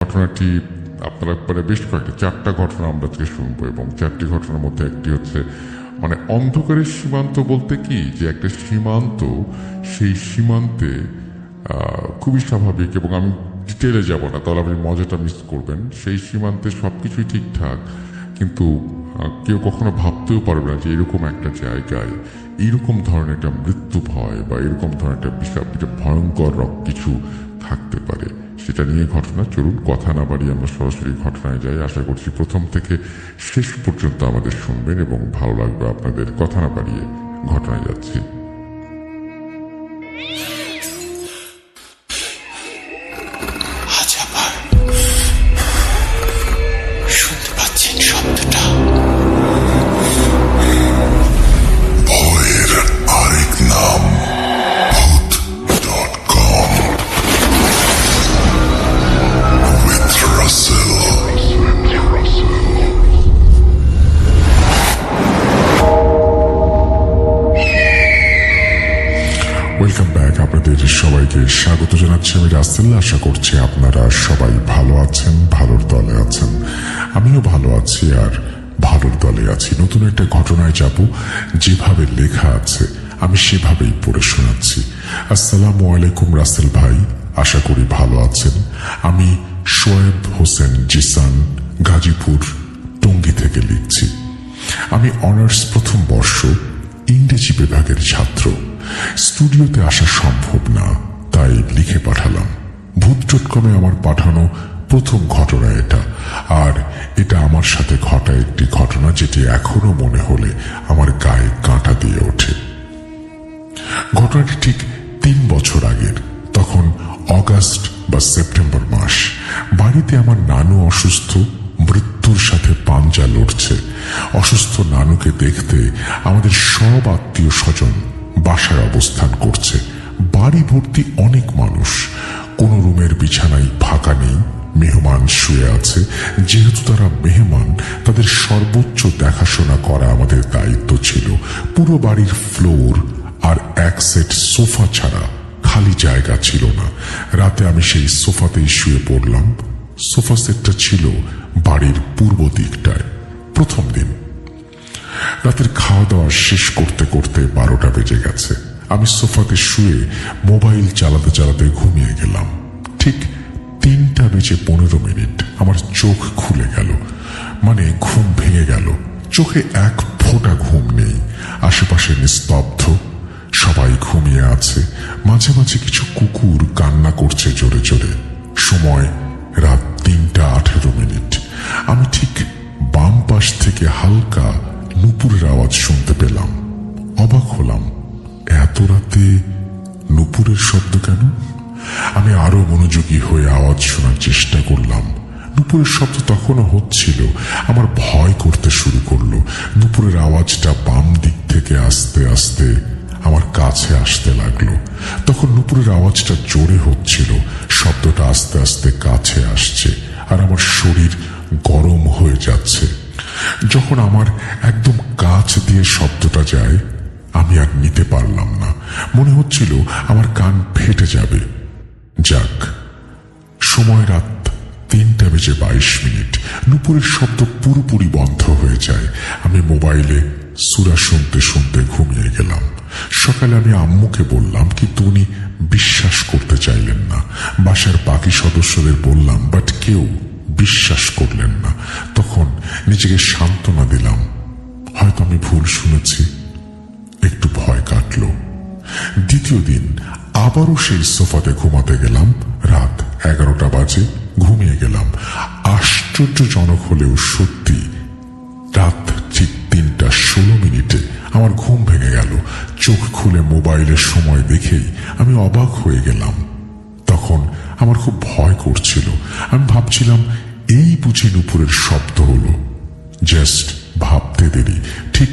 ঘটনাটি আপনারা বেশ কয়েকটি 4টা ঘটনা আমরা আজকে শুনবো, এবং 4টি ঘটনার মধ্যে একটি হচ্ছে অন্ধকারের সীমান্ত বলতে কি, যে একটা সীমান্ত, সেই সীমান্তে খুবই স্বাভাবিক, এবং আমি ডিটেলে যাব না, তাহলে আপনি মজাটা মিস করবেন। সেই সীমান্তে সবকিছুই ঠিকঠাক, কিন্তু কেউ কখনো ভাবতেও পারবে না যে এরকম একটা জায়গায় এইরকম ধরনের একটা মৃত্যু ভয় বা এরকম ধরনের একটা ভয়ঙ্কর কিছু থাকতে পারে। সেটা নিয়ে ঘটনা। চলুন কথা না বাড়িয়ে আমরা সরাসরি ঘটনায় যাই। আশা করছি প্রথম থেকে শেষ পর্যন্ত আমাদের শুনবেন এবং ভালো লাগবে আপনাদের। কথা না বাড়িয়ে ঘটনায় যাচ্ছি। শুনতে পাচ্ছেন শব্দটা? ভয়ের আরেক নাম ভূত.com with Russell. Welcome back. আপনাদের সবাইকে স্বাগত জানাচ্ছি আমি রাসেল। আশা করছি আপনারা সবাই ভালো আছেন, ভালোর দলে আছেন। আমিও ভালো আছি আর ভালোর দলে আছি। নতুন একটা ঘটনায় যাব, যেভাবে লেখা আছে আমি সেভাবেই পড়ে শোনাচ্ছি। আসসালামু আলাইকুম রাসেল ভাই, আশা করি ভালো আছেন। আমি শোয়েব হোসেন জিসান, গাজীপুর টঙ্গী থেকে লিখছি। আমি অনার্স প্রথম বর্ষ ইংরেজি বিভাগের ছাত্র। স্টুডিওতে আসা সম্ভব না, তাই লিখে পাঠালাম। ভূত.com আমার পাঠানো প্রথম ঘটনা এটা, আর এটা আমার সাথে ঘটা একটি ঘটনা যেটি এখনো মনে হলে আমার গায়ে কাঁটা দিয়ে ওঠে। ঘটনাটি ঠিক 3 বছর আগের। তখন অগাস্ট বা সেপ্টেম্বর মাস। বাড়িতে আমার নানু অসুস্থ, মৃত্যুর সাথে পাঞ্জা লড়ছে। অসুস্থ নানুকে দেখতে আমাদের সব আত্মীয় স্বজন বাসায় অবস্থান করছে। বাড়ি ভর্তি অনেক মানুষ। কোন রুমের বিছানায় ফাঁকা নেই, মেহমান শুয়ে আছে। যেহেতু তারা মেহমান, তাদের সর্বোচ্চ দেখাশোনা করা আমাদের দায়িত্ব ছিল। পুরো বাড়ির ফ্লোর আর এক সেট সোফা ছাড়া খালি জায়গা ছিল না। রাতে আমি সেই সোফাতেই শুয়ে পড়লাম। সোফা সেটটা ছিল বাড়ির পূর্ব দিকটায়। প্রথম দিন রাতের খাওয়া দাওয়া শেষ করতে করতে 12টা বেজে গেছে। আমি সোফাতে শুয়ে মোবাইল চালাতে চালাতে ঘুমিয়ে গেলাম। ঠিক 3:15 আমার চোখ খুলে গেল, মানে ঘুম ভেঙে গেল। চোখে এক ফোঁটা ঘুম নেই। আশেপাশে নিস্তব্ধ, সবাই ঘুমিয়ে আছে। মাঝে মাঝে কিছু কুকুর কান্না করছে জোরে জোরে। সময় রাত 3:18। আমি ঠিক বাম পাশ থেকে হালকা নুপুরের আওয়াজ শুনতে পেলাম। অবাক হলাম, এত রাতে নুপুরের শব্দ কেন? আমি আরো মনোযোগী হয়ে আওয়াজ শোনার চেষ্টা করলাম। নুপুরের শব্দ তখনও হচ্ছিল। আমার ভয় করতে শুরু করলো। নুপুরের আওয়াজটা বাম দিক থেকে আস্তে আস্তে আমার কাছে আসতে লাগলো। তখন নুপুরের আওয়াজটা জোরে হচ্ছিল, শব্দটা আস্তে আস্তে কাছে আসছে, আর আমার শরীর গরম হয়ে যাচ্ছে। যখন আমার একদম কাছ দিয়ে শব্দটা যায়, আমি আর নিতে পারলাম না। মনে হচ্ছিল আমার কান ফেটে যাবে। যাক, সময় রাত 3:22। নুপুরের শব্দ পুরোপুরি বন্ধ হয়ে যায়। আমি মোবাইলে সূরা শুনতে শুনতে ঘুমিয়ে গেলাম। সকালে আমি আম্মুকে বললাম, কিন্তু উনি বিশ্বাস করতে চাইলেন না। বাসার বাকি সদস্যদের বললাম, বাট কেউ বিশ্বাস করলেন না। তখন নিজেকে সান্ত্বনা দিলাম, হয়তো আমি ভুল শুনেছি। একটু ভয় কাটলো। দ্বিতীয় দিন আবারও সেই সোফাতে ঘুমাতে গেলাম। রাত 11টা বাজে, ঘুমিয়ে গেলাম। আশ্চর্যজনক হলেও সত্যি, রাত ঠিক 3:16 আমার ঘুম ভেঙে গেল। চোখ খুলে মোবাইলের সময় দেখেই আমি অবাক হয়ে গেলাম। তখন আমার খুব ভয় করছিল। আমি ভাবছিলাম, এই বুঝি নুপুরের শব্দ হলো। জাস্ট ভাবতে দেরি, ঠিক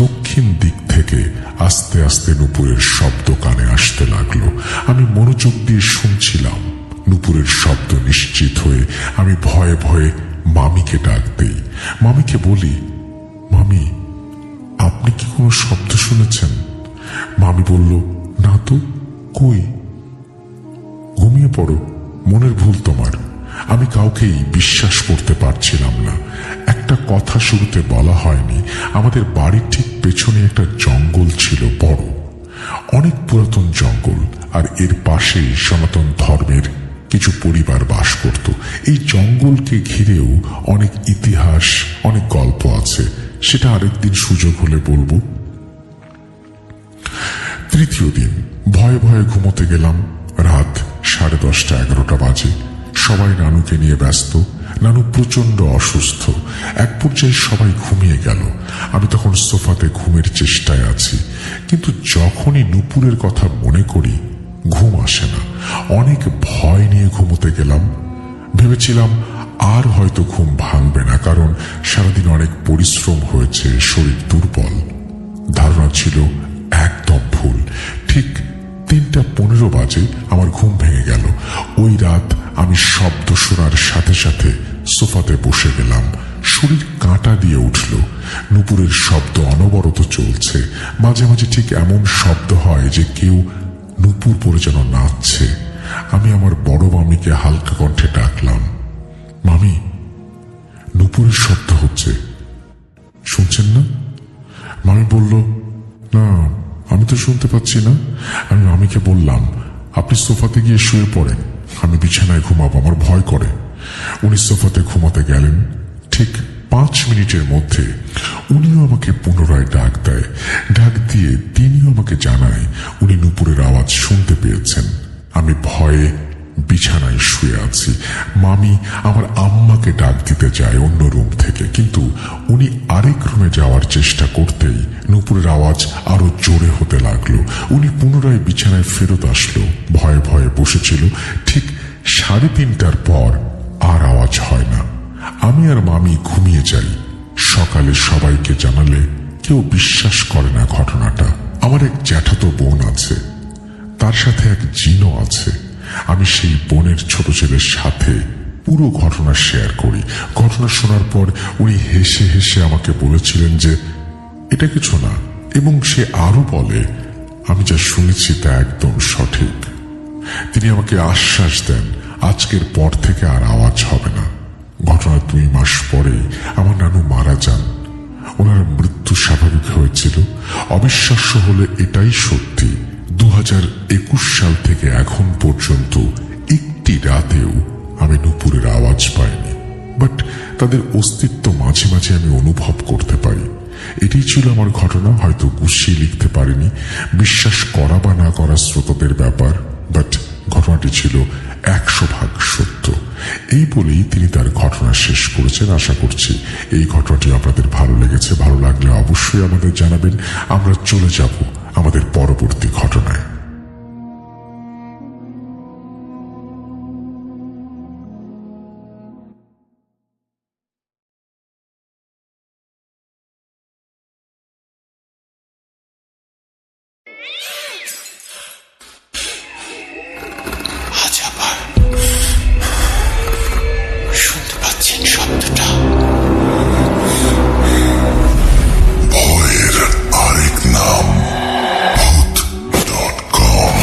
দক্ষিণ দিক থেকে আস্তে আস্তে নুপুরের শব্দ কানে আসতে লাগলো। আমি মনোযোগ দিয়ে শুনছিলাম। নুপুরের শব্দ নিশ্চিত হয়ে আমি ভয়ে ভয়ে মামিকে ডাক দেই। মামিকে বলি, মামি, আপনি কি কোনো শব্দ শুনেছেন? মামি বলল, না তো, কই? ঘুমিয়ে পড়ো, মনের ভুল তোমার। আমি কাউকেই বিশ্বাস করতে পারছিলাম না। একটা কথা শুরুতে বলা হয়নি, আমাদের বাড়ির ঠিক পেছনে একটা জঙ্গল ছিল, বড় অনেক পুরাতন জঙ্গল, আর এর পাশেই সনাতন ধর্মের কিছু পরিবার বাস করত। এই জঙ্গলকে ঘিরেও অনেক ইতিহাস, অনেক গল্প আছে, সেটা আরেকদিন সুযোগ হলে বলবো। তৃতীয় দিন ভয়ে ভয়ে ঘুমোতে গেলাম। রাত 10:30, 11টা বাজে। সবাই নানুকে নিয়ে ব্যস্ত। নানু প্রচন্ড অসুস্থ। এক পর্যায়ে সবাই ঘুমিয়ে গেল। আমি তখন সোফাতে ঘুমের চেষ্টায় আছি, কিন্তু যখনই নুপুরের কথা মনে করি ঘুম আসে না। অনেক ভয় নিয়ে ঘুমোতে গেলাম। ভেবেছিলাম আর হয়তো ঘুম ভাঙবে না, কারণ সারাদিন অনেক পরিশ্রম হয়েছে, শরীর দুর্বল। ধারণা ছিল একদম ভুল। ঠিক 3:15 বাজে আমার ঘুম ভেঙে গেল। ওই রাত আমি শব্দ শোনার সাথে সাথে সোফাতে বসে গেলাম। শরীর কাঁটা দিয়ে উঠল। নুপুরের শব্দ অনবরত চলছে। মাঝে মাঝে ঠিক এমন শব্দ হয় যে কেউ নুপুর পরে যেন নাচছে। আমি আমার বড় মামিকে হালকা কণ্ঠে ডাকলাম, মামি, নুপুরের শব্দ হচ্ছে, শুনছেন না? মামি বলল, না, আমি তো শুনতে পাচ্ছি না। আমি মামিকে বললাম, আপনি সোফাতে গিয়ে শুয়ে পড়েন, আমি বিছানায় ঘুমাবো, আমার ভয় করে। উনি সোফাতে ঘুমাতে গেলেন। ঠিক 5 মিনিটের মধ্যে উনিও আমাকে পুনরায় ডাক দেয়। ডাক দিয়ে তিনিও আমাকে জানায় উনি নুপুরের আওয়াজ শুনতে পেয়েছেন। আমি ভয়ে বিছানায় শুয়ে আছি। মামি আমার আম্মাকে ডাক দিতে যায় অন্য রুম থেকে, কিন্তু উনি আরেক রুমে যাওয়ার চেষ্টা করতেই নুপুরের আওয়াজ আরো জোরে হতে লাগলো। উনি পুনরায় বিছানায় ফেরত আসলো। ভয়ে ভয়ে বসেছিল। ঠিক 3:30টার পর আর আওয়াজ হয় না। আমি আর মামি ঘুমিয়ে যাই। সকালে সবাইকে জানালে কেউ বিশ্বাস করে না ঘটনাটা। আমার এক জ্যাঠাতো বোন আছে, তার সাথে এক জিনও আছে। আমি সেই বোনের ছোট ছেলের সাথে পুরো ঘটনা শেয়ার করি। ঘটনা শোনার পর উনি হেসে হেসে আমাকে বলেছিলেন যে এটা কিছু না, এবং সে আরো বলে আমি যা শুনেছি তা একদম সঠিক। তিনি আমাকে আশ্বাস দেন আজকের পর থেকে আর আওয়াজ হবে না। ঘটনার 2 মাস পরেই আমার নানু মারা যান। ওনার মৃত্যু স্বাভাবিক হয়েছিল। অবিশ্বাস্য হলে এটাই সত্যি, 2021 সাল থেকে এখন পর্যন্ত একটি রাতেও আমি নুপুরের আওয়াজ পাইনি, বাট তাদের অস্তিত্ব মাঝে মাঝে আমি অনুভব করতে পারি। এটাই ছিল আমার ঘটনা। হয়তো গুছিয়ে লিখতে পারিনি, বিশ্বাস করা বা না করা শ্রোতাদের ব্যাপার, বাট ঘটনাটি ছিল 100% সত্য। এই বলেই তিনি তার ঘটনা শেষ করেছেন। আশা করছি এই ঘটনাটি আপনাদের ভালো লেগেছে। ভালো লাগলে অবশ্যই আমাদের জানাবেন। আমরা চলে যাব আমাদের পরবর্তী ঘটনায়। আজ আবার শুনতে পাচ্ছেন শব্দটা? ভয়ের আরেক নাম ভূত.com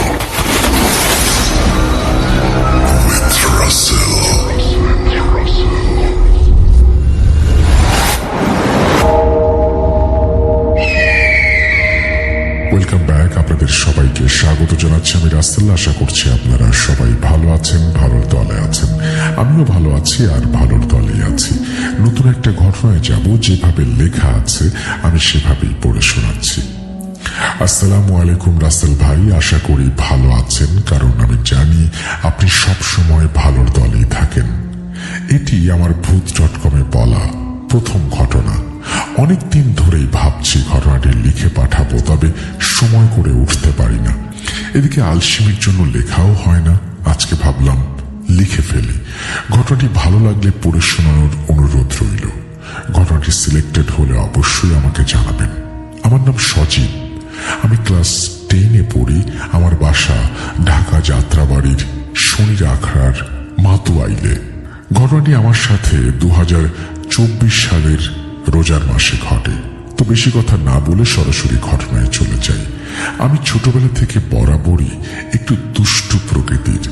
with Russell. Welcome back. আপনাদের সবাইকে স্বাগত জানাচ্ছি আমি রাসেল। আশা করছি আপনারা সবাই ভালো আছেন, ভালোর দলে আছেন। আমিও ভালো আছি আর ভালোর দলেই আছি। নতুন একটা ঘটনায় যাব, যেভাবে লেখা আছে আমি সেভাবেই পড়ে শোনাচ্ছি। আসসালামু আলাইকুম রাসেল ভাই, আশা করি ভালো আছেন, কারণ আমি জানি আপনি সব সময় ভালোর দলেই থাকেন। এটি আমার ভূত.com বলা প্রথম ঘটনা। অনেকদিন ধরেই ভাবছি ঘটনাটি লিখে পাঠাবো, তবে সময় করে উঠতে পারি না। এদিকে আলসেমির জন্য লেখাও হয় না। আজকে ভাবলাম লিখে ফেলি। ঘটনাটি ভালো লাগলে পড়ে শোনানোর অনুরোধ রইল। ঘটনাটি সিলেক্টেড হলে অবশ্যই আমাকে জানাবেন। আমার নাম সজীব। আমি ক্লাস 10-এ পড়ি। আমার বাসা ঢাকা যাত্রাবাড়ির শনির আখড়ার মাতুয়াইলে। ঘটনাটি আমার সাথে 2024 সালের রোজার মাসে ঘটে। তো বেশি কথা না বলে সরাসরি ঘটনায় চলে যাই। আমি ছোটবেলা থেকে বরাবরই একটু দুষ্টু প্রকৃতির।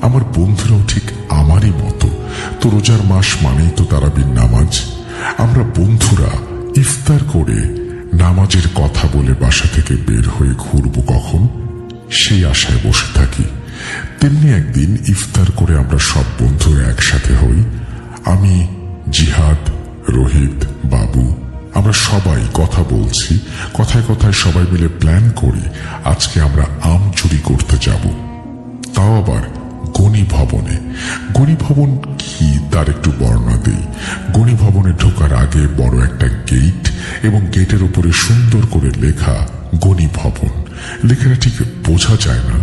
আমার বন্ধুরাও ঠিক আমারই মতো। রোজার মাস মানেই তো তারাবির নামাজ। আমরা বন্ধুরা ইফতার করে নামাজের কথা বলে বাসা থেকে বের হয়ে ঘুরবো কখন, সেই আশায় বসে থাকি। তেমনি একদিন ইফতার করে আমরা সব বন্ধুরা একসাথে হই। আমি, জিহাদ, রোহিত, বাবু, আমরা সবাই কথা বলছি। কথায় কথায় সবাই মিলে প্ল্যান করি আজকে আমরা আম চুরি করতে যাব, তাও আবার গণি ভবনে। গণি ভবন কি তার একটু বর্ণনা দেই। গণি ভবনে ঢোকার আগে বড় একটা গেট এবং গেটের উপরে সুন্দর করে লেখা গণি ভবন। লেখাটা ঠিক বোঝা যায় না,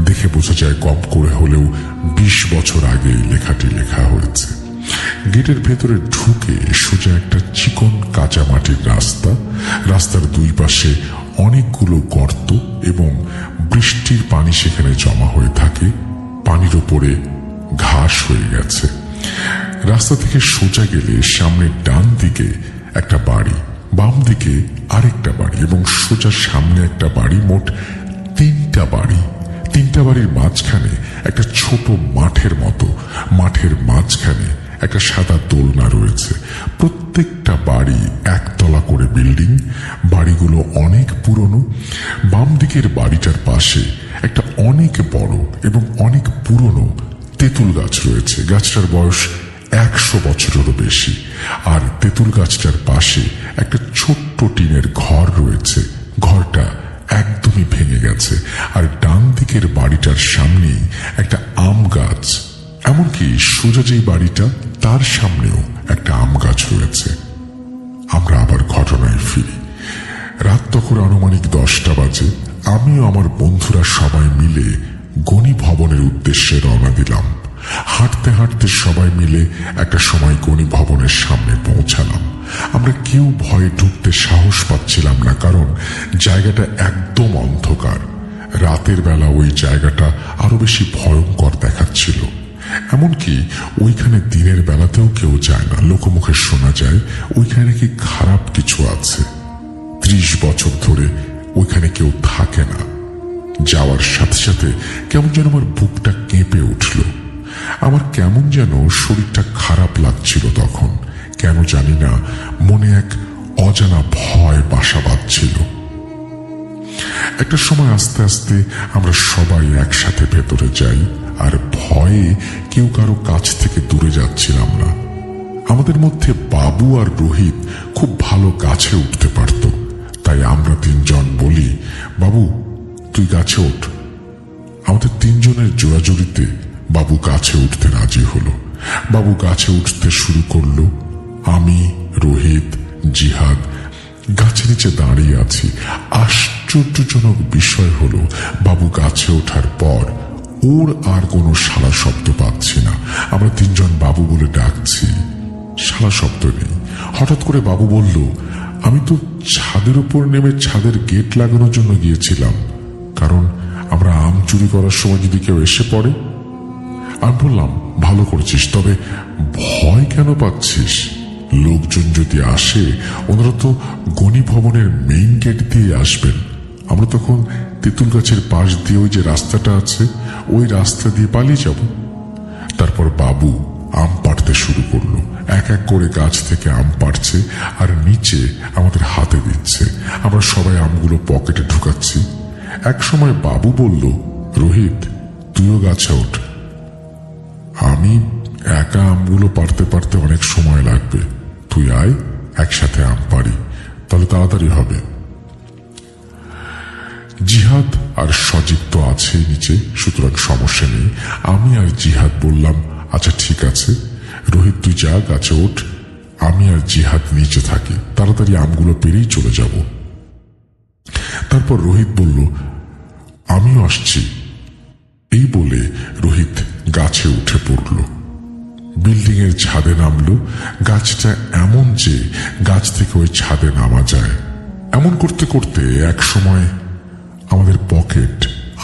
দেখে বোঝা যায় কম করে হলেও 20 বছর আগে এই লেখাটি লেখা হয়েছে। গেটের ভেতরে ঢুকে সোজা একটা চিকন কাঁচা মাটির রাস্তা। রাস্তার দুই পাশে অনেকগুলো গর্ত এবং বৃষ্টির পানি সেখানে জমা হয়ে থাকে। পানির উপরে ঘাস হয়ে গেছে। রাস্তা থেকে সোজা গেলে সামনে ডান দিকে একটা বাড়ি, বাম দিকে আরেকটা বাড়ি এবং সোজা সামনে একটা বাড়ি। মোট 3টা বাড়ি। 3টা বাড়ির মাঝখানে একটা ছোট মাঠের মতো, মাঠের মাঝখানে একটা সাদা দোলনা রয়েছে। প্রত্যেকটা বাড়ি একতলা করে বিল্ডিং। বাড়িগুলো অনেক পুরনো। বাম দিকের বাড়িটার পাশে একটা অনেক বড় এবং অনেক পুরনো তেঁতুল গাছ রয়েছে। গাছটার বয়স 100 বছরেরও বেশি। আর তেঁতুল গাছটার পাশে একটা ছোট্ট টিনের ঘর রয়েছে। ঘরটা একদমই ভেঙে গেছে। আর ডান দিকের বাড়িটার সামনেই একটা আম গাছ। এমনকি সোজা যেই বাড়িটা তার সামনেও একটা আম গাছ রয়েছে। আমরা আবার ঘটনায় ফিরি। রাত তখন আনুমানিক 10টা বাজে। আমিও আমার বন্ধুরা সবাই মিলে গণি ভবনের উদ্দেশ্যে রওনা দিলাম। হাঁটতে হাঁটতে সবাই মিলে একটা সময় গণি ভবনের সামনে পৌঁছালাম। আমরা কেউ ভয়ে ঢুকতে সাহস পাচ্ছিলাম না, কারণ জায়গাটা একদম অন্ধকার। রাতের বেলা ওই জায়গাটা আরো বেশি ভয়ঙ্কর দেখাচ্ছিল। এমনকি ওইখানে দিনের বেলাতেও কেউ যায় না। লোকমুখে শোনা যায় ওইখানে নাকি খারাপ কিছু আছে। 30 বছর ধরে ওইখানে কেউ থাকে না। যাওয়ার সাথে সাথে কেমন যেন আমার বুকটা কেঁপে উঠল। আমার কেমন যেন শরীরটা খারাপ লাগছিল তখন। কেন জানি না, মনে এক অজানা ভয় বাসা বাঁধছিল। একটা সময় আস্তে আস্তে আমরা সবাই একসাথে ভেতরে যাই, আর ভয়ে কেউ কারো কাছ থেকে দূরে যাচ্ছিলাম না। আমাদের মধ্যে বাবু আর রোহিত খুব ভালো গাছে উঠতে পারত। তাই আমরা 3জন বলি, বাবু তুই গাছে ওঠ। আমাদের 3জনের জোড়াজুড়িতে বাবু গাছে উঠতে রাজি হলো। বাবু গাছে উঠতে শুরু করলো। আমি, রোহিত, জিহাদ গাছের নিচে দাঁড়িয়ে আছি। আশ্চর্যজনক বিষয় হলো, বাবু গাছে ওঠার পর ওর আর কোনো সাড়া শব্দ পাচ্ছি না। আমরা 3জন বাবু বলে ডাকছি, সাড়া শব্দ নেই। হঠাৎ করে বাবু বলল, আমি তো ছাদের উপর নেমে ছাদের গেট লাগানোর জন্য গিয়েছিলাম, কারণ আমরা আম চুরি করার সময় যদি কেউ এসে পড়ে। আমি বললাম, ভালো করেছিস, তবে ভয় কেন পাচ্ছিস? লোকজন যদি আসে ওনারা তো গণি ভবনের মেইন গেট দিয়ে আসবেন। আমরা তখন তেঁতুল গাছের পাশ দিয়ে ওই যে রাস্তাটা আছে ওই রাস্তা দিয়ে পালিয়ে যাব। তারপর বাবু আম পাড়তে শুরু করলো। এক এক করে গাছ থেকে আম পাড়ছে আর নিচে আমাদের হাতে দিচ্ছে। আমরা সবাই আমগুলো পকেটে ঢুকাচ্ছি। এক সময় বাবু বলল, রোহিত তুইও গাছে ওঠ। আমি একা আমগুলো পাড়তে পারতে অনেক সময় লাগবে, তুই আয়, একসাথে আম পাড়ি, তাহলে তাড়াতাড়ি হবে। জিহাদ আর সজীব তো আছে নিচে, সুতরাং সমস্যা নেই। আমি আর জিহাদ বললাম, আচ্ছা ঠিক আছে রোহিত তুই যা গাছে ওঠ, আমি আর জিহাদ নিচে থাকি, তাড়াতাড়ি আমগুলো পেরেই চলে যাব। তারপর রোহিত বলল, আমিও আসছি। এই বলে রোহিত গাছে উঠে পড়ল, বিল্ডিং এর ছাদে নামলো। গাছটা এমন যে গাছ থেকে ওই ছাদে নামা যায়। এমন করতে করতে এক সময় আমাদের পকেট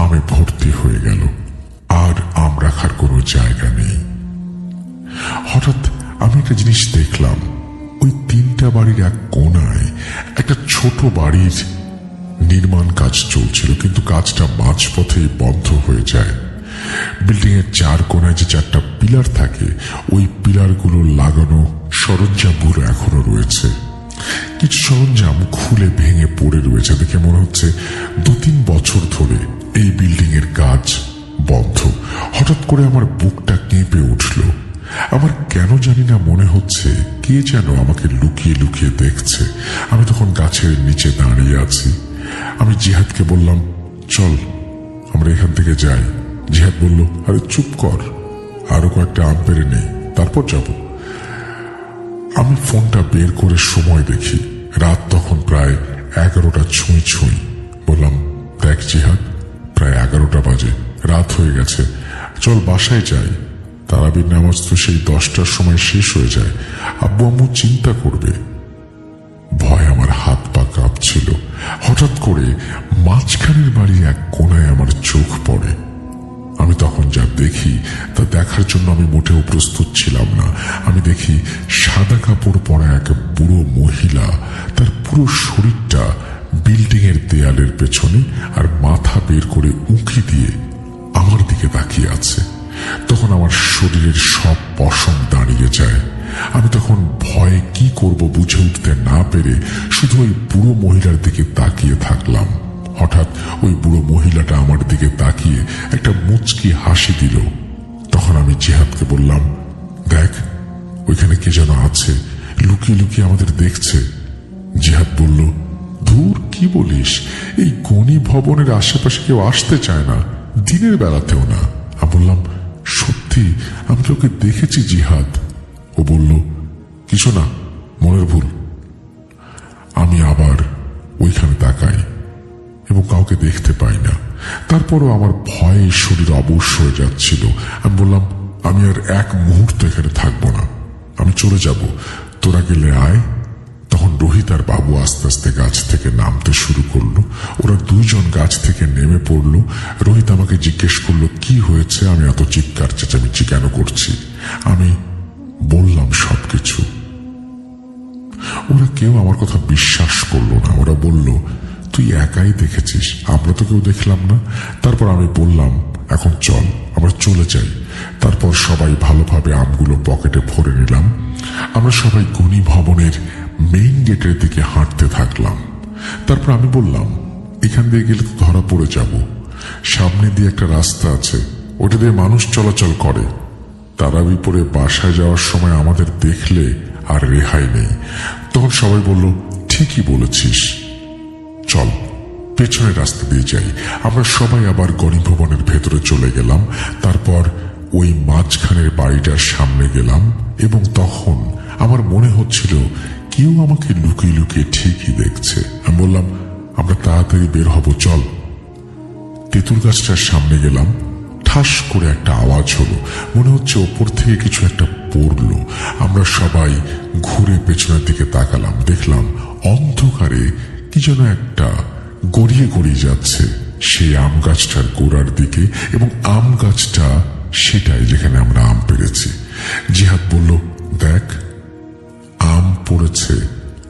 আমে ভর্তি হয়ে গেল, আর আম রাখার কোনো জায়গা নেই। হঠাৎ আমি একটা জিনিস দেখলাম, ওই 3টা বাড়ির এক কোনায় একটা ছোট বাড়ির নির্মাণ কাজ চলছিল, কিন্তু কাজটা মাঝপথেই বন্ধ হয়ে যায়। বিল্ডিং এর চার কোনায় যে চারটা পিলার থাকে ওই পিলারগুলো লাগানো সরঞ্জামগুলো এখনো রয়েছে। কিছু সরঞ্জাম খুলে ভেঙে পড়ে রয়েছে দেখে মনে হচ্ছে 2-3 বছর ধরে এই বিল্ডিং এর কাজ বন্ধ। হঠাৎ করে আমার বুকটা কেঁপে উঠল। আমার কেন জানি না মনে হচ্ছে কে যেন আমাকে লুকিয়ে লুকিয়ে দেখছে। আমি তখন গাছের নিচে দাঁড়িয়ে আছি। আমি জিহাদকে বললাম, চল আমরা এখান থেকে যাই। জিহাদ বলল, আরে চুপ কর, আরো কয়েকটা আম পেরে নেই, তারপর যাব। আমি ফোনটা বের করে সময় দেখি, রাত তখন প্রায় 11টা ছুঁই ছুঁই। বললাম, দেখ জিহাদ, প্রায় 11টা বাজে, রাত হয়ে গেছে, চল বাসায় যাই। তারাবির নামাজ তো সেই 10টার সময় শেষ হয়ে যায়, আব্বু আম্মু চিন্তা করবে। ভয় আমার হাত পা কাঁপছিল। হঠাৎ করে মাঝখানের বাড়ির এক কোনায় আমার চোখ পড়ে। আমি তখন যা দেখি তা দেখার জন্য আমি মোটেও প্রস্তুত ছিলাম না। আমি দেখি সাদা কাপড় পরা এক বুড়ো মহিলা, তার পুরো শরীরটা বিল্ডিং এর দেয়ালের পেছনে আর মাথা বের করে উঁকি দিয়ে আমার দিকে তাকিয়ে আছে। তখন আমার শরীরের সব পশম দাঁড়িয়ে যায়। আমি তখন ভয়ে কি করব বুঝে উঠতে না পেরে শুধু ওই বুড়ো মহিলার দিকে তাকিয়ে থাকলাম। হঠাৎ ওই বুড়ো মহিলাটা আমার দিকে তাকিয়ে একটা মুচকি হাসি দিল। তখন আমি জিহাদকে বললাম, দেখ ওইখানে কে যেন আছে, লুকিয়ে লুকিয়ে আমাদের দেখছে। জিহাদ বলল, ধুর কি বলিস, এই গণি ভবনের আশেপাশে কেউ আসতে চায় না, দিনের বেলাতেও না। আমি বললাম, সত্যি আমি তোকে দেখেছি জিহাদ। ও বলল, কিছু না, মনের ভুল। আমি আবার ওইখানে তাকাই এবং কাউকে দেখতে পাই না। তারপরও আমার ভয়ে শরীর অবশ হয়ে যাচ্ছিল। আমি বললাম, আমি আর এক মুহূর্ত এখানে থাকবো না, আমি চলে যাব, তোরা গেলে আয়। তখন রোহিত আর বাবু আস্তে আস্তে গাছ থেকে নামতে শুরু করলো। ওরা দুইজন গাছ থেকে নেমে পড়লো। রোহিত আমাকে জিজ্ঞেস করলো কি হয়েছে, আমি এত চিৎকার চেঁচামেচি কেন করছি। আমি বললাম সবকিছু। ওরা কেউ আমার কথা বিশ্বাস করলো না। ওরা বলল, তুই একাই দেখেছিস, আমরা তো কেউ দেখলাম না। তারপর আমি বললাম, এখন চল আমরা চলে যাই। তারপর সবাই ভালোভাবে আমগুলো পকেটে ভরে নিলাম। আমরা সবাই গণি ভবনের মেইন গেটের দিকে হাঁটতে থাকলাম। তারপর আমি বললাম, এখান দিয়ে গেলে তো ধরা পড়ে যাব, সামনে দিয়ে একটা রাস্তা আছে, ওটা দিয়ে মানুষ চলাচল করে, তারাবি পরে বাসায় যাওয়ার সময় আমাদের দেখলে আর রেহাই নেই। তখন সবাই বলল, ঠিকই বলেছিস, চল পেছনের রাস্তা দিয়ে যাই। আমরা সবাই আবার গণি ভবনের ভেতরে চলে গেলাম। তারপর ওই মাঝখানের বাড়িটার সামনে গেলাম এবং তখন আমার মনে হচ্ছিল কেউ আমাকে লুকিয়ে লুকিয়ে ঠিকই দেখছে। আমি বললাম, আমরা তাড়াতাড়ি বের হব, চল। তেঁতুল গাছটার সামনে গেলাম। ঠাস করে একটা আওয়াজ হলো, মনে হচ্ছে ওপর থেকে কিছু একটা পড়লো। আমরা সবাই ঘুরে পেছনের দিকে তাকালাম, দেখলাম অন্ধকারে কি যেন একটা গড়িয়ে গড়িয়ে যাচ্ছে সেই আম গাছটার গোড়ার দিকে, এবং আম গাছটা সেটাই যেখানে আমরা আম পেরেছি। জিহাদ বলল, দেখ আম পড়েছে।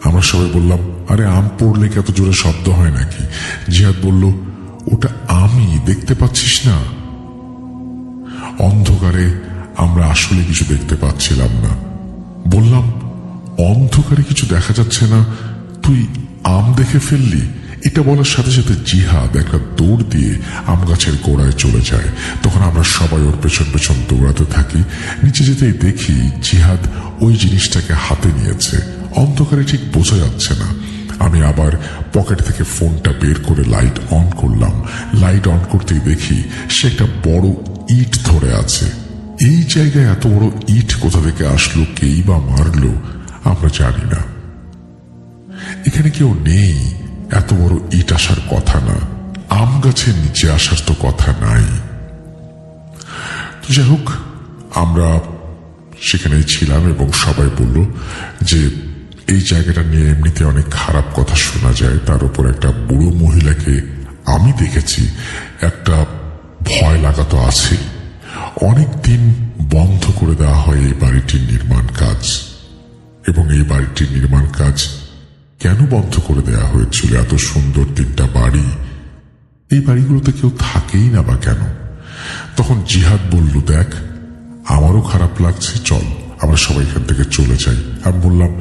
আমরা সবাই বললাম, আরে আম পড়লে কি এত জোরে শব্দ হয় নাকি? জিহাদ বলল, ওটা আমি, দেখতে পাচ্ছিস না? অন্ধকারে আমরা আসলে কিছু দেখতে পাচ্ছিলাম না। বললাম, অন্ধকারে কিছু দেখা যাচ্ছে না, তুই আম দেখে ফেললি? এটা বলার সাথে সাথে জিহাদ একটা দৌড় দিয়ে আম গাছের গোড়ায় চলে যায়। তখন আমরা সবাই ওর পেছন পেছন দৌড়াতে থাকি। নিচে যেতেই দেখি জিহাদ ওই জিনিসটাকে হাতে নিয়েছে। অন্ধকারে ঠিক বোঝা যাচ্ছে না। আমি আবার পকেট থেকে ফোনটা বের করে লাইট অন করলাম। লাইট অন করতেই দেখি সে একটা বড় ইট ধরে আছে। এই জায়গায় এত বড় ইট কোথা থেকে আসলো, কেই বা মারলো আমরা জানি না। এখানে কেউ নেই, এত বড় ইট আসার কথা না, আম গাছের নিচে আসার তো কথা নাই। যাই হোক, আমরা সেখানেই ছিলাম এবং সবাই বলল যে এই জায়গাটা নিয়ে এমনিতে অনেক খারাপ কথা শোনা যায়, তার উপর একটা বুড়ো মহিলাকে আমি দেখেছি, একটা ভয় লাগা তো আছে। অনেক দিন বন্ধ করে দেওয়া হয় এই বাড়িটির নির্মাণ কাজ, এবং এই বাড়িটির নির্মাণ কাজ কেন বন্ধ করে দেওয়া হয়েছিল? এত সুন্দর 3টা বাড়ি, এই বাড়িগুলোতে কেউ থাকেই না বা কেন? তখন জিহাদ বলল, দেখ আমারও খারাপ লাগছে, চল আমরা সবাই এখান থেকে চলে যাই। আমি বললাম,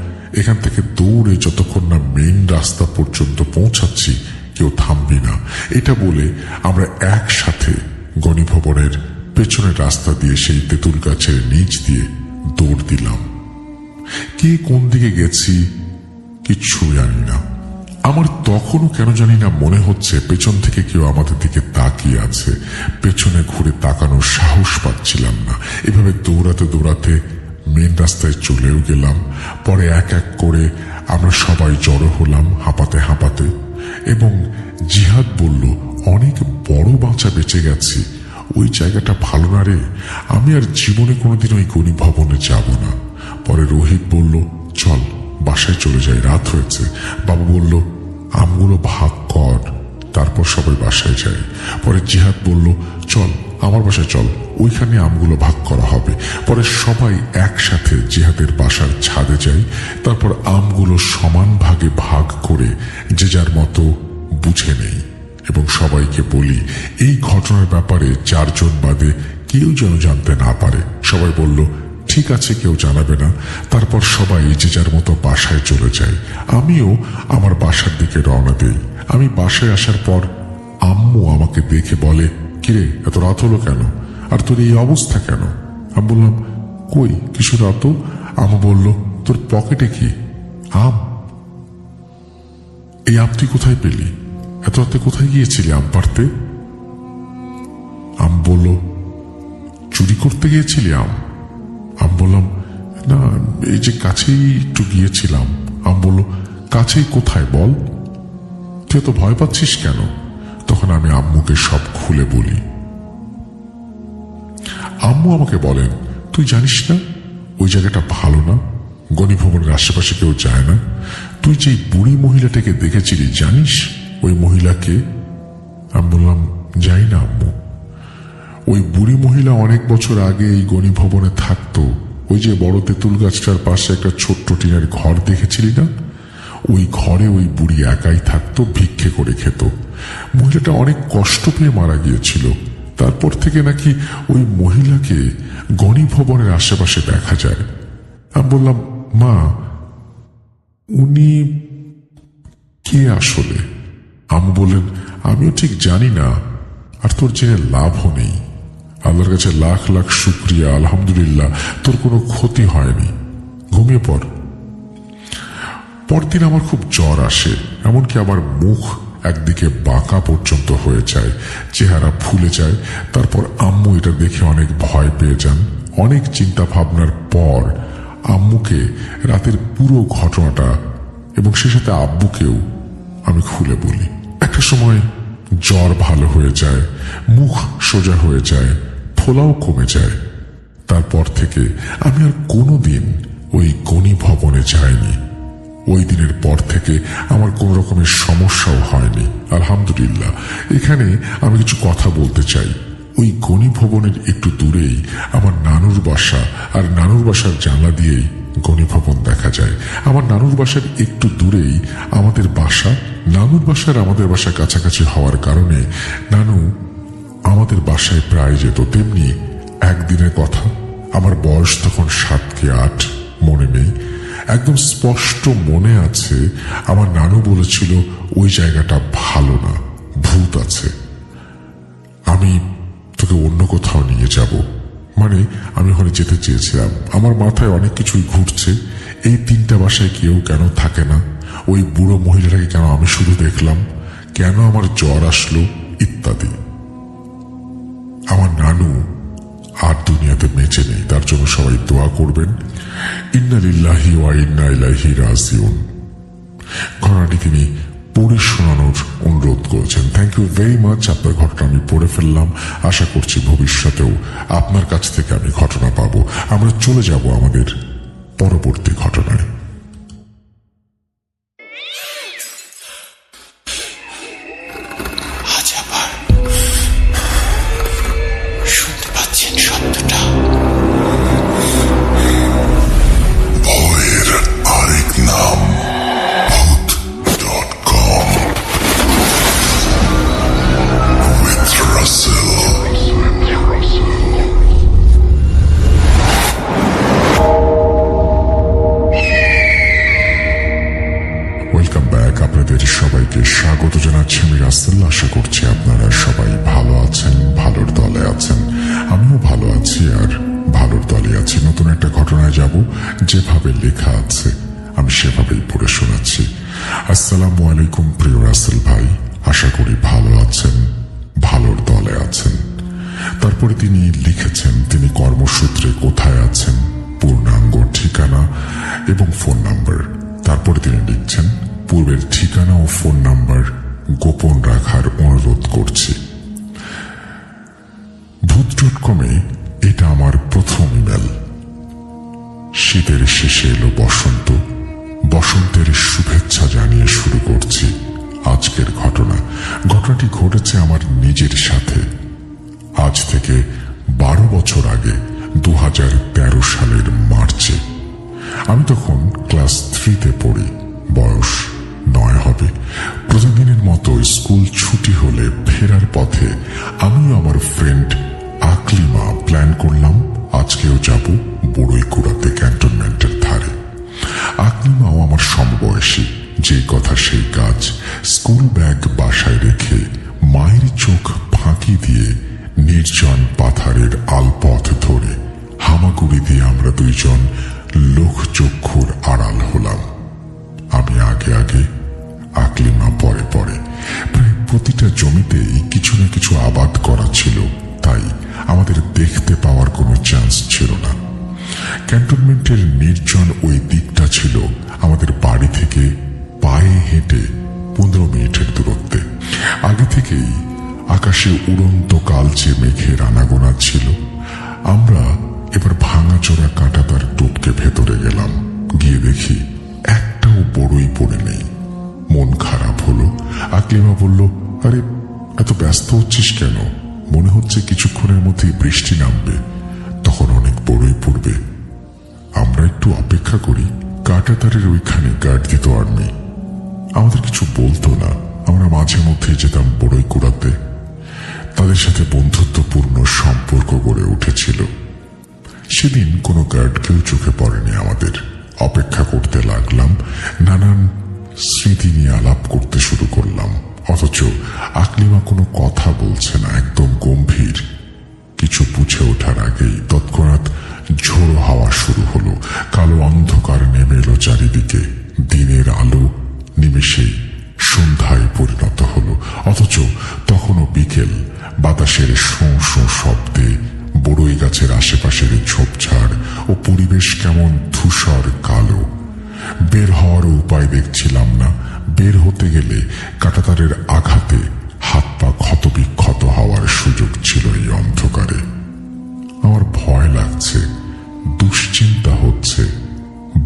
এখান থেকে দৌড়ে যতক্ষণ না মেইন রাস্তা পর্যন্ত পৌঁছাচ্ছি কেউ থামবি না। এটা বলে আমরা একসাথে গণিভবনের পেছনের রাস্তা দিয়ে সেই তেঁতুল গাছের নিচ দিয়ে দৌড় দিলাম। কে কোন দিকে গেছি কিচ্ছু জানি না। আমার তখনও কেন জানি না মনে হচ্ছে পেছন থেকে কেউ আমাদের দিকে তাকিয়ে আছে। পেছনে ঘুরে তাকানোর সাহস পাচ্ছিলাম না। এভাবে দৌড়াতে দৌড়াতে মেন রাস্তায় চলেও গেলাম। পরে এক এক করে আমরা সবাই জড়ো হলাম হাঁপাতে হাঁপাতে, এবং জিহাদ বলল, অনেক বড় বাঁচা বেঁচে গেছি, ওই জায়গাটা ভালো না রে, আমি আর জীবনে কোনোদিন ওই গণিভবনে যাব না। পরে রোহিত বলল, চল বাসায় চলে যাই, রাত হয়েছে। বাবু বলল, আমগুলো ভাগ কর, তারপর সবাই বাসায় যাই। পরে জিহাদ বলল, চল আমার বাসায় চল, ওইখানে আমগুলো ভাগ করা হবে। পরে সবাই একসাথে জিহাদের বাসার ছাদে যাই। তারপর আমগুলো সমান ভাগে ভাগ করে যে যার মতো বুঝে নেই, এবং সবাইকে বলি এই ঘটনার ব্যাপারে 4 জন বাদে কেউ যেন জানতে না পারে। সবাই বলল, ঠিক আছে, কেউ জানাবে না। তারপর সবাই যে যার মতো বাসায় চলে যায়। আমিও আমার বাসার দিকে রওনা দিই। আমি বাসায় আসার পর আম্মু আমাকে দেখে বলে, কিরে এত রাত হলো কেন, আর তোর এই অবস্থা কেন? আমি বললাম, কই কিছু না তো। আম্মু বলল, তোর পকেটে কি? আম? এই আম তুই কোথায় পেলি? এত রাতে কোথায় গিয়েছিলি আম পাড়তে? আম বলল, চুরি করতে গিয়েছিলি আম? আমি বললাম, না এই যে কাছেই একটু গিয়েছিলাম। আমি বলল, কাছেই কোথায় বল, তুই তো ভয় পাচ্ছিস কেন? তখন আমি আম্মুকে সব খুলে বলি। আম্মু আমাকে বলেন, তুই জানিস না ওই জায়গাটা ভালো না, গণিভবনের আশেপাশে কেউ যায় না। তুই যে বুড়ি মহিলাটাকে দেখেছিলি জানিস ওই মহিলাকে? আমি বললাম, যাই না আম্মু। ওই বুড়ি মহিলা অনেক বছর আগে এই গণিভবনে থাকতো। ওই যে বড় তেঁতুল গাছটার পাশে একটা ছোট্ট টিনের ঘর দেখেছিলি না, ওই ঘরে ওই বুড়ি একাই থাকতো, ভিক্ষে করে খেত। মহিলাটা অনেক কষ্ট পেয়ে মারা গিয়েছিল। তারপর থেকে নাকি ওই মহিলাকে গণিভবনের আশেপাশে দেখা যায়। আমি বললাম, মা উনি কে আসলে? আম্মু বললেন, আমিও ঠিক জানি না, আর তোর জেনে লাভও নেই। আল্লাহর কাছে লাখ লাখ শুকরিয়া, আলহামদুলিল্লাহ তোর কোনো ক্ষতি হয়নি, ঘুমিয়ে পড়। পরদিন আমার খুব জ্বর আসে, এমনকি আমার মুখ একদিকে বাঁকা পর্যন্ত হয়ে যায়, চেহারা ফুলে যায়। তারপর আম্মু এটা দেখে অনেক ভয় পেয়ে যান। অনেক চিন্তা ভাবনার পর আম্মুকে রাতের পুরো ঘটনাটা এবং সে সাথে আব্বুকেও আমি খুলে বলি। একটা সময় জ্বর ভালো হয়ে যায়, মুখ সোজা হয়ে যায়, ফোলাও কমে যায়। তারপর থেকে আমি আর কোনোদিন ওই গণিভবনে যাইনি। ওই দিনের পর থেকে আমার কোন রকমের সমস্যাও হয়নি, আলহামদুলিল্লাহ। এখানে আমি কিছু কথা বলতে চাই। ওই গণিভবনের একটু দূরেই আমার নানুর বাসা, আর নানুর বাসার জানলা দিয়েই গণিভবন দেখা যায়। আমার নানুর বাসার একটু দূরেই আমাদের বাসা। নানুর বাসার আমাদের বাসা কাছাকাছি হওয়ার কারণে নানু আমাদের বাসায় প্রায় যেত। তেমনি একদিনের কথা, আমার বয়স তখন 7 কি 8 মনে নেই, একদম স্পষ্ট মনে আছে আমার নানু বলেছিল ওই জায়গাটা ভালো না, ভূত আছে, আমি তোকে অন্য কোথাও নিয়ে যাব। মানে আমি ওখানে যেতে চেয়েছিলাম। আমার মাথায় অনেক কিছুই ঘুরছে। এই 3টা বাসায় কেউ কেন থাকে না, ওই বুড়ো মহিলাটাকে কেন আমি শুধু দেখলাম, কেন আমার জ্বর আসলো, ইত্যাদি। আমার নানু আর দুনিয়াতে বেঁচে নেই, তার জন্য সবাই দোয়া করবেন। ইন্না লিল্লাহি ওয়া ইন্না ইলাইহি রাজিউন। ঘটনাটি তিনি পড়ে শোনানোর অনুরোধ করেছেন। Thank you very much. আপনার ঘটনা আমি পড়ে ফেললাম। আশা করছি ভবিষ্যতেও আপনার কাছ থেকে আমি ঘটনা পাবো। আমরা চলে যাব আমাদের পরবর্তী ঘটনায়। আজ আবার শুনতে পাচ্ছেন শব্দটা? ভয়ের আরেক নাম ভূত.com with Russell. যাব, যেভাবে লেখা আছে আমি সেভাবেই পড়ে শোনাচ্ছি। আসসালামু আলাইকুম প্রিয় রাসেল ভাই, আশা করি ভালো আছেন, ভালোর দলে আছেন। তারপরে তিনি লিখেছেন তিনি কর্মসূত্রে কোথায় আছেন, পূর্ণাঙ্গ ঠিকানা এবং ফোন নাম্বার। তারপরে তিনি লিখছেন পূর্বের ঠিকানা ও ফোন নাম্বার গোপন রাখার অনুরোধ করছি। ভূত.কমে এটা আমার প্রথম ইমেল। শীতের শেষে এলো বসন্ত, বসন্তের শুভেচ্ছা জানিয়ে শুরু করছি আজকের ঘটনাটি ঘটেছে আমার নিজের সাথে। আজ থেকে 12 বছর আগে 2013 সালের মার্চে। আমি তখন ক্লাস 3-তে পড়ি, বয়স 9 হবে। প্রতিদিনের মতো স্কুল ছুটি হলে ফেরার পথে আমিও আমার ফ্রেন্ড আকলিমা প্ল্যান করলাম আজকেও যাব বড়ইকুড়াতে ক্যান্টনমেন্টের ধারে। আকলিমাও আমার সমবয়সী, যেই কথা সেই কাজ। স্কুল ব্যাগ বাসায় রেখে মায়ের চোখ ফাঁকি দিয়ে নির্জন পাথারের আলপথ ধরে হামাগুড়ি দিয়ে আমরা দুইজন লোকচক্ষুর আড়াল হলাম। আমি আগে আগে, আকলিমা পরে পরে। প্রায় প্রতিটা জমিতেই কিছু না কিছু আবাদ করা ছিল, তাই আমাদের দেখতে পাওয়ার কোনো চান্স ছিল না। ক্যান্টনমেন্টের নির্জন ওই দিকটা ছিল আমাদের বাড়ি থেকে পায়ে হেঁটে 15 মিনিটের দূরত্বে। আগে থেকেই আকাশে উড়ন্ত কালচে মেঘের আনাগোনা ছিল। আমরা এবার ভাঙাচোরা কাঁটাতার টপকে ভেতরে গেলাম। গিয়ে দেখি একটাও বড়ই পড়ে নেই। মন খারাপ হলো। আকলিমা বলল, আরে এত ব্যস্ত হচ্ছিস কেন? মনে হচ্ছে কিছুক্ষণের মধ্যেই বৃষ্টি নামবে, তখন অনেক বড়ই পড়বে। আমরা একটু অপেক্ষা করি। কাঁটাতারের ওইখানে গার্ড দিত আর্মি। আমাদের কিছু বলতো না। আমরা মাঝে মধ্যে যেতাম বড়ই কুড়াতে। তাদের সাথে বন্ধুত্বপূর্ণ সম্পর্ক গড়ে উঠেছিল। সেদিন কোনো গার্ড কেউ চোখে পড়েনি আমাদের। অপেক্ষা করতে লাগলাম। নানান স্মৃতি নিয়ে আলাপ করতে শুরু করলাম, অথচ আকলিমা কোনো কথা বলছে না, একদম গম্ভীর। কিছু বুঝে ওঠার আগেই তৎক্ষণাৎ ঝোড়ো হাওয়া শুরু হলো। কালো অন্ধকার নেমে এলো চারিদিকে। দিনের আলো নিমেষেই সন্ধ্যায় পরিণত হলো, অথচ তখনও বিকেল। বাতাসের শোঁ শোঁ শব্দে বড়ই গাছের আশেপাশের ঝোপঝাড় ও পরিবেশ কেমন ধূসর কালো। বের হওয়ার উপায় দেখছিলাম না। বের হতে গেলে কাঁটাতারের আঘাতে হাত পা ক্ষতবিক্ষত হওয়ার সুযোগ ছিল এই অন্ধকারে। আমার ভয় লাগছে, দুশ্চিন্তা হচ্ছে।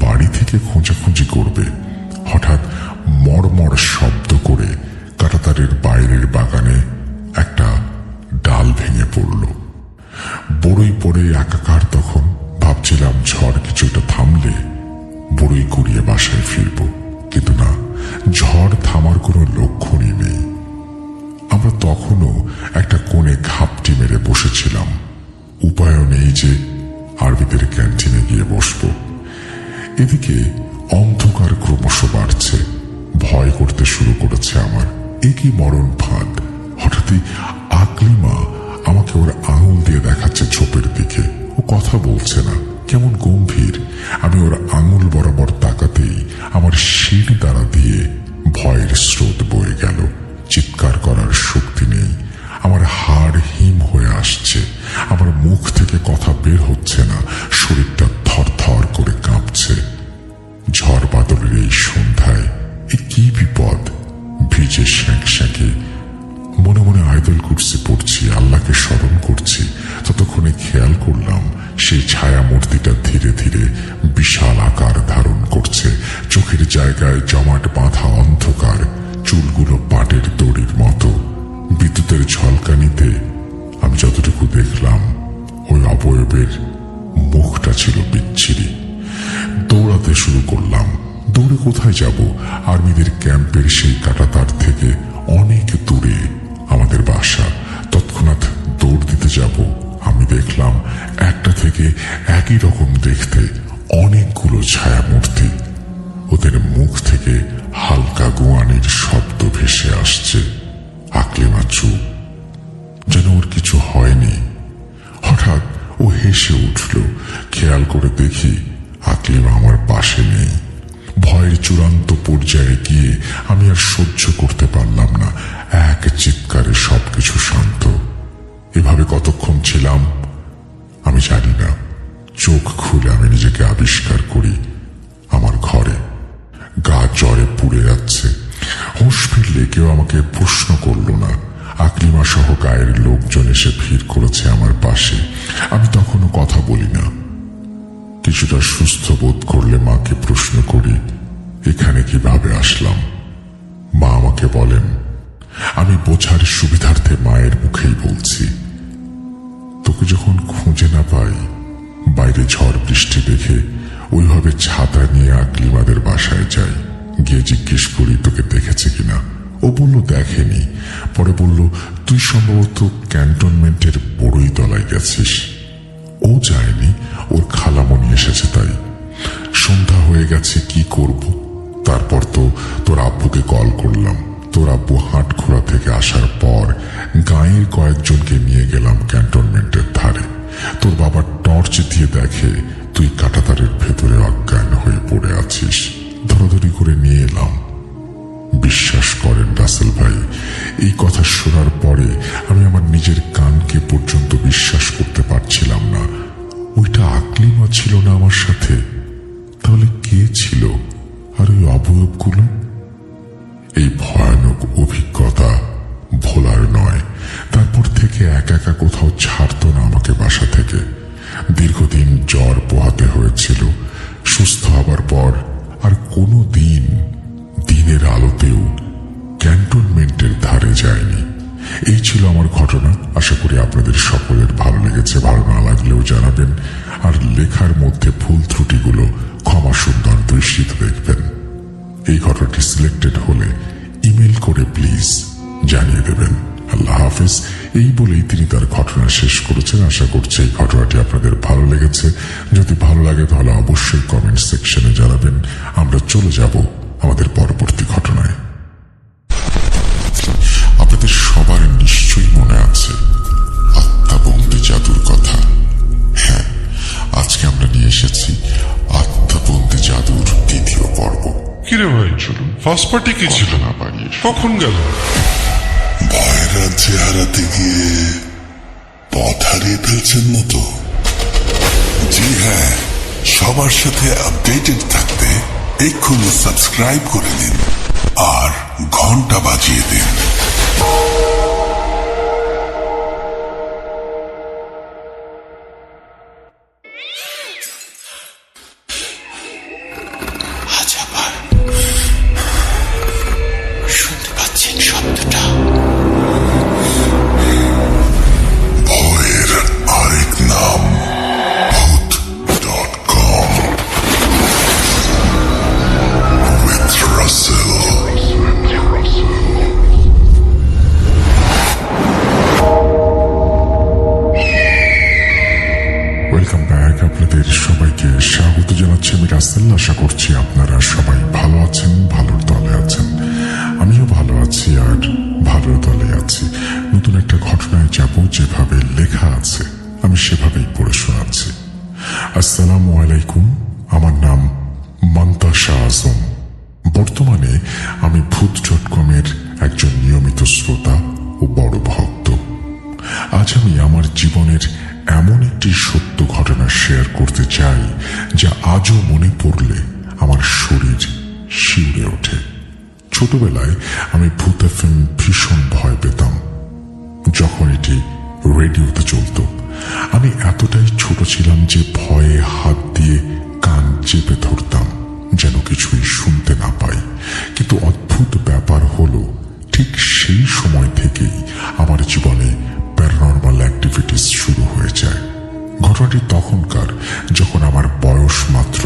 বাড়ি থেকে খোঁজাখুঁজি করবে। হঠাৎ মড়মড় শব্দ করে কাঁটাতারের বাইরের বাগানে একটা ডাল ভেঙে পড়ল। বড়ই পড়ে একাকার। তখন ভাবছিলাম ঝড় কিছুটা থামলে বড়ই কুড়িয়ে বাসায় ফিরব, কিন্তু না, ঝড় থামার কোনো লক্ষণই নেই। আমরা তখনও একটা কোণে ঘাপটি মেরে বসেছিলাম। উপায়ও নেই যে আরবিদের ক্যান্টিনে গিয়ে বসবো। এদিকে অন্ধকার ক্রমশ বাড়ছে। ভয় করতে শুরু করেছে আমার। একই মরণ ফাঁদ। হঠাৎই আকলিমা আমাকে ওর আঙুল দিয়ে দেখাচ্ছে ঝোপের দিকে। ও কথা বলছে না, কেমন গম্ভীর। আমি ওর আঙুল বরাবর তাকাতেই আমার শির দ্বারা দিয়ে ভয়ের স্রোত বয়ে গেল। চিৎকার করার শক্তি নেই। আমার হাড় হিম হয়ে আসছে। আমার মুখ থেকে কথা বের হচ্ছে না। শরীরটা থরথর করে কাঁপছে। ঝড় বাদলের এই সন্ধ্যায় এ কি বিপদ! ভিজে স্যাঁকে মনে মনে আয়দুল কুরসি পড়ছি, আল্লাহকে স্মরণ করছি। ততক্ষণে খেয়াল করলাম সেই ছায়া মূর্তিটা ধীরে ধীরে বিশাল আকার ধারণ করছে। চোখের জায়গায় জমাট বাঁধা অন্ধকার, চুলগুলো পাটের দড়ির মতো। বিদ্যুতের ঝলকানিতে আমি যতটুকু দেখলাম ওই অবয়বের মুখটা ছিল বিচ্ছিরি। দৌড়াতে শুরু করলাম। দৌড়ে কোথায় যাব? আর্মিদের ক্যাম্পের সেই কাঁটাতার থেকে অনেক দূরে আমাদের বাসা। তৎক্ষণাৎ দৌড় দিতে যাব, আমি দেখলাম একটা থেকে একই রকম দেখতে অনেকগুলো ছায়া মূর্তি। ওদের মুখ থেকে হালকা গোয়ানির শব্দ ভেসে আসছে। আকলিমা চুপ, যেন ওর কিছু হয়নি। হঠাৎ ও হেসে উঠল। খেয়াল করে দেখি আকলিমা আমার পাশে নেই। ভয়ের চূড়ান্ত পর্যায়ে গিয়ে আমি আর সহ্য করতে পারলাম না। এক চিৎকারে সবকিছু শান্ত। এভাবে কতক্ষণ ছিলাম আমি জানি না। চোখ খুলে আমি নিজেকে আবিষ্কার করি আমার ঘরে। গা জ্বরে পুড়ে যাচ্ছে। হুঁশ ফিরলে কেউ আমাকে প্রশ্ন করলো না। আকলিমা সহ গায়ের লোকজন এসে ভিড় করেছে আমার পাশে। আমি তখনও কথা বলি না। কিছুটা সুস্থ বোধ করলে মাকে প্রশ্ন করি এখানে কিভাবে আসলাম। মা আমাকে বলেন। আমি বোঝার সুবিধার্থে মায়ের মুখেই বলছি, তোকে যখন খুঁজে না পাই, বাইরে ঝড় বৃষ্টি দেখে ওইভাবে ছাতা নিয়ে আকলিমাদের বাসায় যাই। গিয়ে জিজ্ঞেস করি তোকে দেখেছে কিনা। ও বলল দেখেনি। পরে বলল তুই সম্ভবত ক্যান্টনমেন্টের বড়ই তলায় গেছিস। ও যায়নি, ওর খালামণি এসেছে তাই। সন্ধ্যা হয়ে গেছে, কি করব। তারপর তো তোর আব্বুকে কল করলাম। তোর আব্বু হাটখোড়া থেকে আসার পর গাঁয়ের কয়েকজনকে নিয়ে গেলাম ক্যান্টনমেন্টের ধারে। তোর বাবা টর্চ দিয়ে দেখে তুই কাঁটাতারের ভেতরে অজ্ঞান হয়ে পড়ে আছিস। ধরাধরি করে নিয়ে এলাম। বিশ্বাস করেন রাসেল ভাই, এই কথা শোনার পরে আমি আমার নিজের কানকে পর্যন্ত বিশ্বাস করতে পারছিলাম না। ওইটা আকলিমা ছিল না আমার সাথে, তাহলে কে ছিল? আর ওই অবয়বগুলো? এই ভয়ানক অভিজ্ঞতা ভোলার নয়। তারপর থেকে একা একা কোথাও ছাড়তো না আমাকে বাসা থেকে। দীর্ঘদিন জ্বর পোহাতে হয়েছিল। সুস্থ হবার পর আর কোনো দিন দিনের আলোতেও ক্যান্টনমেন্টের ধারে যায়নি। এই ছিল আমার ঘটনা। আশা করি আপনাদের সকলের ভালো লেগেছে। ভালো না লাগলেও জানাবেন। আর লেখার মধ্যে ভুল ত্রুটিগুলো ক্ষমা সুন্দর দৃষ্টিতে দেখবেন। এই ঘটনাটি সিলেক্টেড হলে ইমেল করে প্লিজ জানিয়ে দেবেন। আল্লাহ হাফেজ। এই বলেই তিনি তার ঘটনা শেষ করেছেন। আশা করছি এই ঘটনাটি আপনাদের ভালো লেগেছে। যদি ভালো লাগে তাহলে অবশ্যই কমেন্ট সেকশনে জানাবেন। আমরা চলে যাব আমাদের পরবর্তী ঘটনায়। আপনাদের সবার নিশ্চয়ই মনে আছে আত্মাবন্দি জাদুর কথা। হ্যাঁ, আজকে আমরা নিয়ে এসেছি আত্মাবন্দি জাদুর দ্বিতীয় পর্ব। কিরে ভাই, চলুন ফার্স্ট পার্টি কি ছিল? না বাড়িয়ে কখন গেল? ভয়ের রাজ্যে হারাতে গিয়ে পথ হারিয়ে ফেলছেন মতো। জি হ্যাঁ, সবার সাথে আপডেটেড থাকতে এক্ষুনি সাবস্ক্রাইব করে দিন আর ঘন্টা বাজিয়ে দিন। আজ আবার শুনতে পাচ্ছেন শব্দটা? ভয়ের আরেক নাম ভূত.com with Russell. Welcome back. আপনাদের সবাইকে স্বাগত জানাচ্ছি আমি রাসেল। আশা করছি আপনারা সবাই ভালো আছেন, ভালোর দলে আছেন। আমিও ভালো আছি আর ভালোর দলে আছি। নতুন একটা ঘটনায় যাব, যেভাবে লেখা আছে আমি সেভাবেই পড়ে শোনাচ্ছি। আসসালামু আলাইকুম। আমার নাম মন্তাসা আজম। বর্তমানে আমি ভূত.com-এর একজন নিয়মিত শ্রোতা ও বড় ভক্ত। আজ আমি আমার জীবনের এমন একটি সত্য ঘটনা শেয়ার করতে চাই যা আজও মনে পড়লে আমার শরীর শিউরে ওঠে। ছোটবেলায় আমি ভূত এফএম ভীষণ ভয় পেতাম যখন এটি রেডিওতে চলত। আমি এতটাই ছোট ছিলাম যে ভয়ে হাত দিয়ে কান চেপে ধরতাম যেন কিছুই শুনতে না পাই। কিন্তু অদ্ভুত ব্যাপার হলো, ঠিক সেই সময় থেকেই আমার জীবনে প্যারানরমাল অ্যাক্টিভিটিস শুরু হয়ে যায়। ঘটনাটি তখনকার যখন আমার বয়স মাত্র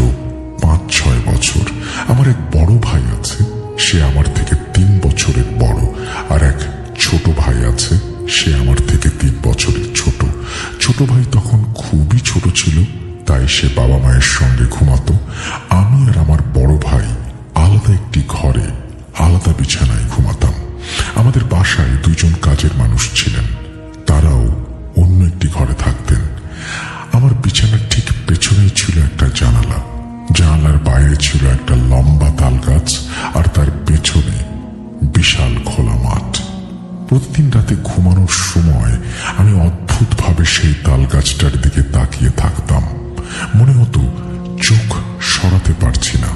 5-6 বছর। আমার এক বড় ভাই আছে, সে আমার থেকে 3 বছরের বড়। আর এক ছোট ভাই আছে, সে আমার থেকে 3 বছরের ছোট। ছোট ভাই তখন খুবই ছোট ছিল, তাই সে বাবা মায়ের সঙ্গে ঘুমাতো। আমি আর আমার বড় ভাই আলাদা একটি ঘরে আলাদা বিছানায় ঘুমাতাম। আমাদের বাসায় 2 কাজের মানুষ ছিলেন, তারাও অন্য একটি ঘরে থাকতেন। আমার ছিল একটা লম্বা তাল গাছ, আর তার পেছনে বিশাল খোলা মাঠ। প্রতিদিন রাতে ঘুমানোর সময় আমি অদ্ভুতভাবে সেই তাল গাছটার দিকে তাকিয়ে থাকতাম। মনে হতো চোখ সরাতে পারছি না।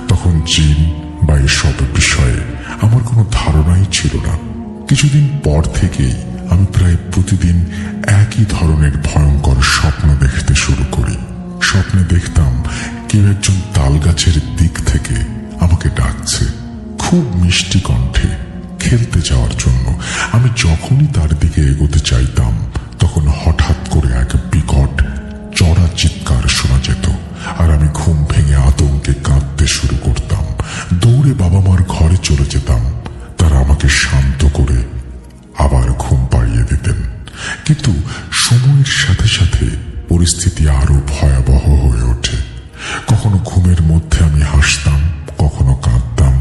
তখন জিন বা এসব বিষয়ে আমার কোনো ধারণাই ছিল না। কিছুদিন পর থেকেই আমি প্রায় প্রতিদিন একই ধরনের ভয়ঙ্কর স্বপ্ন দেখতে শুরু করি। স্বপ্নে দেখতাম কেউ একজন তাল গাছের দিক থেকে আমাকে ডাকছে, খুব মিষ্টি কণ্ঠে, খেলতে যাওয়ার জন্য। আমি যখনই তার দিকে এগোতে চাইতাম, তখন হঠাৎ করে এক বিকট চড়া চিৎকার শোনা যেত, আর আমি ঘুম ভেঙে আতঙ্কে কাঁদতে শুরু করতাম। দৌড়ে বাবা মার ঘরে চলে যেতাম। তারা আমাকে শান্ত করে আবার ঘুম পাড়িয়ে দিতেন। কিন্তু সময়ের সাথে সাথে পরিস্থিতি আরো ভয়াবহ হয়ে ওঠে। কখনো ঘুমের মধ্যে আমি হাসতাম, কখনো কাঁদতাম,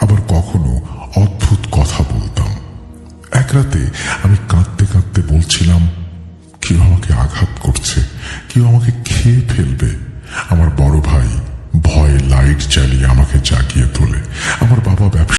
আবার কখনো অদ্ভুত কথা বলতাম। এক রাতে আমি কাঁদতে কাঁদতে বলছিলাম, কেউ আমাকে আঘাত করছে, কেউ আমাকে খেয়ে ফেলবে। আমার বড় ভাই ভয়ে লাইট জ্বালিয়ে আমাকে জাগিয়ে তোলে। আমার বাবা ব্যবসা